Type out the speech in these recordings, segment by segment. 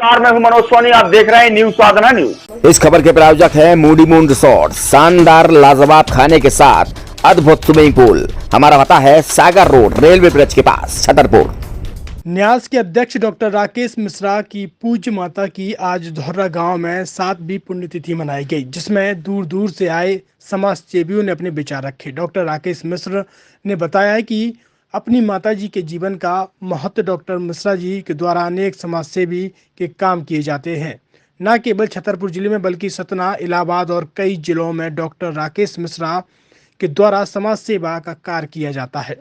नमस्कार, मैं हूं मनोज सोनी। आप देख रहे हैं न्यूज साधना न्यूज। इस खबर के प्रायोजक है मूडी मून रिसोर्ट। शानदार लाजवाब खाने के साथ अद्भुत स्विमिंग पूल। हमारा पता है सागर रोड, रेलवे ब्रिज के पास, छतरपुर। न्यास के अध्यक्ष डॉक्टर राकेश मिश्रा की पूज्य माता की आज धौर्रा गांव में 7वीं पुण्यतिथि मनाई गई, जिसमें दूर दूर से आए समाज सेवियों ने अपने विचार रखे। डॉक्टर राकेश मिश्र ने बताया कि अपनी माताजी के जीवन का महत्व डॉक्टर मिश्रा जी के द्वारा अनेक समाज सेवी के काम किए जाते हैं। न केवल छतरपुर जिले में बल्कि सतना, इलाहाबाद और कई जिलों में डॉक्टर राकेश मिश्रा के द्वारा समाज सेवा का कार्य किया जाता है।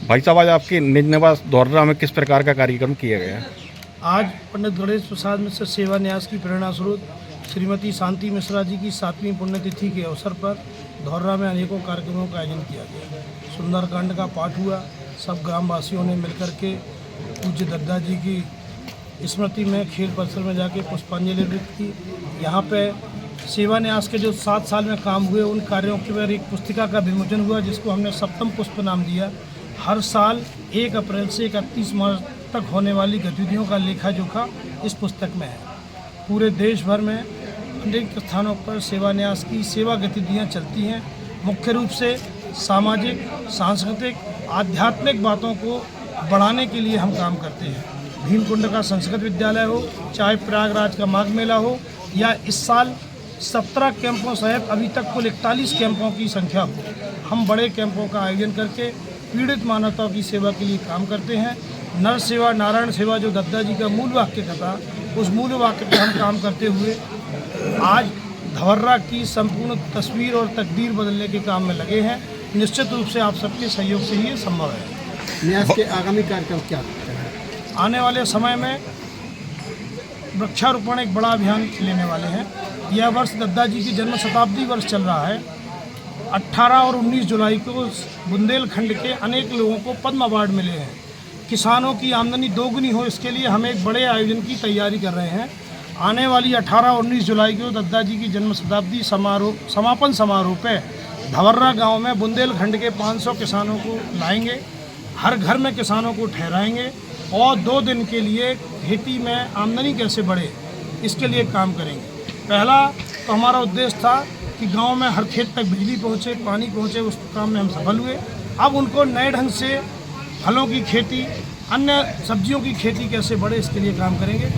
भाई साहब, आज आपके निज निवास धौर्रा में किस प्रकार का कार्यक्रम किया गया? आज पंडित गणेश प्रसाद मिश्र सेवा न्यास की प्रेरणा स्रोत श्रीमती शांति मिश्रा जी की 7वीं पुण्यतिथि के अवसर पर धौर्रा में अनेकों कार्यक्रमों का आयोजन किया गया। सुंदरकांड का पाठ हुआ। सब ग्रामवासियों ने मिलकर के पूज्य दद्दा जी की स्मृति में खेल परिसर में जाके पुष्पांजलि अर्पित की। यहाँ पे सेवा न्यास के जो 7 साल में काम हुए उन कार्यों के बारे एक पुस्तिका का विमोचन हुआ, जिसको हमने सप्तम पुष्प नाम दिया। हर साल 1 अप्रैल से 31 मार्च तक होने वाली गतिविधियों का लेखा जोखा इस पुस्तक में है। पूरे देश भर में अनेक स्थानों पर सेवा न्यास की सेवा गतिविधियाँ चलती हैं। मुख्य रूप से सामाजिक, सांस्कृतिक, आध्यात्मिक बातों को बढ़ाने के लिए हम काम करते हैं। भीमकुंड का संस्कृत विद्यालय हो, चाहे प्रयागराज का माघ मेला हो, या इस साल 17 कैंपों सहित अभी तक कुल 41 कैंपों की संख्या हो, हम बड़े कैंपों का आयोजन करके पीड़ित मानवता की सेवा के लिए काम करते हैं। नर सेवा नारायण सेवा जो दद्दा जी का मूल वाक्य था, उस मूल वाक्य पर हम काम करते हुए आज धौर्रा की संपूर्ण तस्वीर और तकदीर बदलने के काम में लगे हैं। निश्चित रूप से आप सबके सहयोग से ही ये संभव है। न्यास के आगामी कार्यक्रम क्या है? आने वाले समय में वृक्षारोपण एक बड़ा अभियान लेने वाले हैं। यह वर्ष दद्दा जी की जन्म शताब्दी वर्ष चल रहा है। 18 और 19 जुलाई को बुंदेलखंड के अनेक लोगों को पद्म अवार्ड मिले हैं। किसानों की आमदनी दोगुनी हो, इसके लिए हम एक बड़े आयोजन की तैयारी कर रहे हैं। आने वाली 18 और 19 जुलाई को दद्दा जी की जन्म शताब्दी समापन समारोह पे धौर्रा गांव में बुंदेलखंड के 500 किसानों को लाएंगे। हर घर में किसानों को ठहराएंगे और 2 दिन के लिए खेती में आमदनी कैसे बढ़े, इसके लिए काम करेंगे। पहला तो हमारा उद्देश्य था कि गांव में हर खेत तक बिजली पहुंचे, पानी पहुंचे, उस काम में हम सफल हुए। अब उनको नए ढंग से फलों की खेती, अन्य सब्जियों की खेती कैसे बढ़े, इसके लिए काम करेंगे।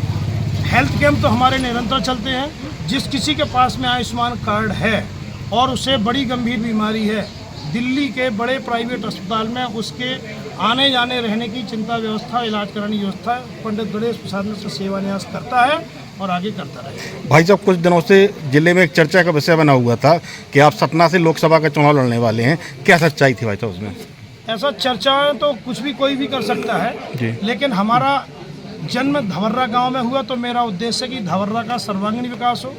हेल्थ कैंप तो हमारे निरंतर चलते हैं। जिस किसी के पास में आयुष्मान कार्ड है और उसे बड़ी गंभीर बीमारी है, दिल्ली के बड़े प्राइवेट अस्पताल में उसके आने जाने रहने की चिंता व्यवस्था, इलाज कराने की व्यवस्था पंडित गणेश प्रसाद मिश्र सेवा न्यास करता है और आगे करता रहेगा। भाई साहब, कुछ दिनों से जिले में एक चर्चा का विषय बना हुआ था कि आप सतना से लोकसभा का चुनाव लड़ने वाले हैं। क्या सच्चाई थी भाई साहब उसमें? ऐसा चर्चाएं तो कुछ भी कोई भी कर सकता है, लेकिन हमारा जन्म धौर्रा गांव में हुआ तो मेरा उद्देश्य है कि धौर्रा का सर्वांगीण विकास हो।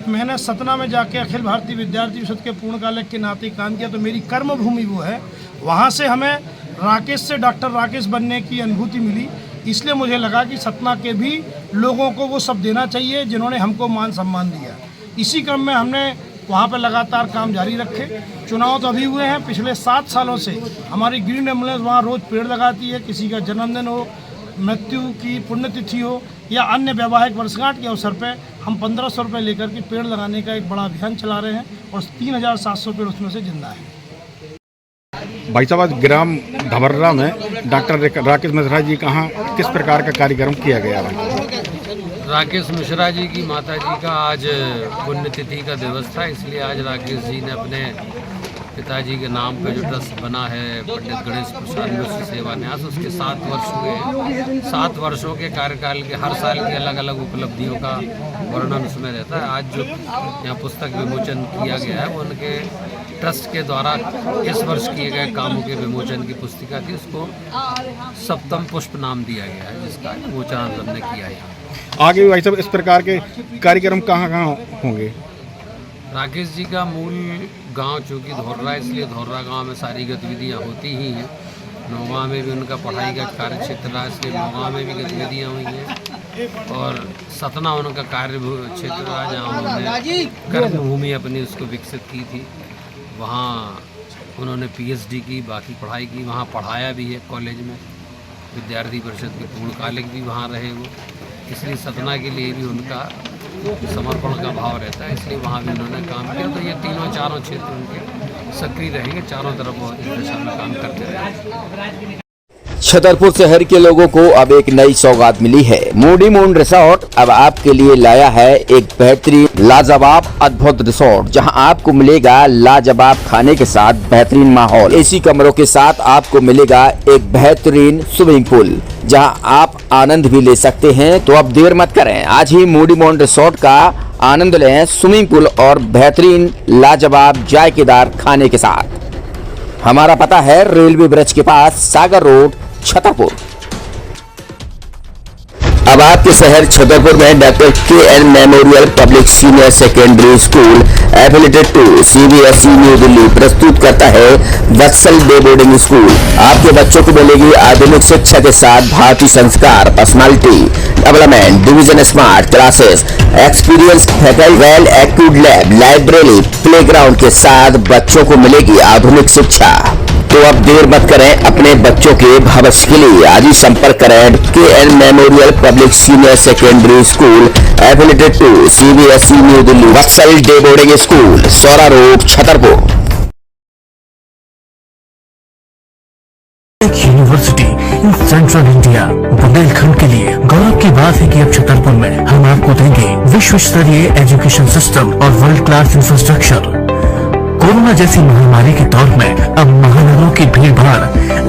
मैंने सतना में जाके अखिल भारतीय विद्यार्थी परिषद के पूर्णकालिक के नाते काम किया, तो मेरी कर्म भूमि वो है। वहाँ से हमें राकेश से डॉक्टर राकेश बनने की अनुभूति मिली, इसलिए मुझे लगा कि सतना के भी लोगों को वो सब देना चाहिए जिन्होंने हमको मान सम्मान दिया। इसी क्रम में हमने वहाँ पर लगातार काम जारी रखे। चुनाव तो अभी हुए हैं। पिछले 7 सालों से हमारी ग्रीन एम्बुलेंस वहाँ रोज़ पेड़ लगाती है। किसी का जन्मदिन हो, मृत्यु की पुण्यतिथि हो या अन्य वैवाहिक वर्षगांठ के अवसर पे हम 1500 रुपये लेकर के पेड़ लगाने का एक बड़ा अभियान चला रहे हैं और 3700 पेड़ उसमें से जिंदा है। भाई साहब, आज ग्राम धौर्रा में डॉक्टर राकेश मिश्रा जी कहाँ किस प्रकार का कार्यक्रम किया गया? राकेश मिश्रा जी की माता जी का आज पुण्यतिथि का दिवस था, इसलिए आज राकेश जी ने अपने पिताजी के नाम पे जो ट्रस्ट बना है पंडित गणेश प्रसाद मिश्र सेवा न्यास, उसके 7 वर्ष हुए हैं। 7 वर्षों के कार्यकाल के हर साल की अलग अलग उपलब्धियों का वर्णन उसमें रहता है। आज जो यहाँ पुस्तक विमोचन किया गया है वो उनके ट्रस्ट के द्वारा इस वर्ष किए गए कामों के विमोचन की पुस्तिका थी। उसको सप्तम पुष्प नाम दिया गया है, जिसका विमोचन हमने किया है। आगे भी भाई साहब इस प्रकार के कार्यक्रम कहाँ कहाँ होंगे? राकेश जी का मूल गांव चूँकि धौर्रा, इसलिए धौर्रा गांव में सारी गतिविधियां होती ही हैं। नौगांव में भी उनका पढ़ाई का कार्य क्षेत्र रहा, इसलिए नौगांव में भी गतिविधियां हुई हैं। और सतना उनका कार्य क्षेत्र रहा, जहाँ उन्होंने कर्मभूमि अपनी उसको विकसित की थी। वहाँ उन्होंने PhD की, बाकी पढ़ाई की, वहाँ पढ़ाया भी है कॉलेज में। विद्यार्थी परिषद के पूर्णकालिक भी वहाँ रहे वो। इसलिए सतना के लिए भी उनका समर्पण का भाव रहता है, इसलिए वहाँ भी उन्होंने काम किया। तो ये तीनों चारों क्षेत्र उनके सक्रिय रहेंगे, चारों तरफ वो इस दिशा में काम करते रहेंगे। छतरपुर शहर के लोगों को अब एक नई सौगात मिली है। मूडी मून रिसोर्ट अब आपके लिए लाया है एक बेहतरीन लाजवाब अद्भुत रिसोर्ट, जहां आपको मिलेगा लाजवाब खाने के साथ बेहतरीन माहौल, एसी कमरों के साथ आपको मिलेगा एक बेहतरीन स्विमिंग पूल, जहां आप आनंद भी ले सकते हैं। तो अब देर मत करें, आज ही मूडी मून रिसोर्ट का आनंद लें स्विमिंग पूल और बेहतरीन लाजवाब जायकेदार खाने के साथ। हमारा पता है रेलवे ब्रिज के पास, सागर रोड, छतरपुर। अब आपके शहर छतरपुर में doctor K N. Memorial public senior secondary school affiliated to CBSE New Delhi प्रस्तुत करता है वत्सल डे बोर्डिंग स्कूल। आपके बच्चों को मिलेगी आधुनिक शिक्षा के साथ भारतीय संस्कार, personality development, division smart classes, experience faculty, well accrued lab, library, playground के साथ बच्चों को मिलेगी आधुनिक शिक्षा। तो अब देर मत करें, अपने बच्चों के भविष्य के लिए आज ही संपर्क करें K N. Memorial public senior secondary school affiliated to CBSE New Delhi, Vatsal day boarding school, Saura road, Chhatarpur. University in central India, Bundelkhand के लिए गौरव की बात है कि अब छतरपुर में हम आपको देंगे विश्व स्तरीय एजुकेशन सिस्टम और वर्ल्ड क्लास इंफ्रास्ट्रक्चर। कोरोना जैसी महामारी के दौर में अब महानगरों की भीड़ भाड़,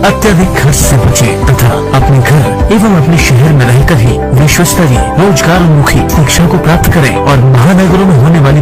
अत्यधिक खर्च से बचे तथा अपने घर एवं अपने शहर में रहकर ही विश्व स्तरीय रोजगार उन्मुखी शिक्षा को प्राप्त करें और महानगरों में होने वाली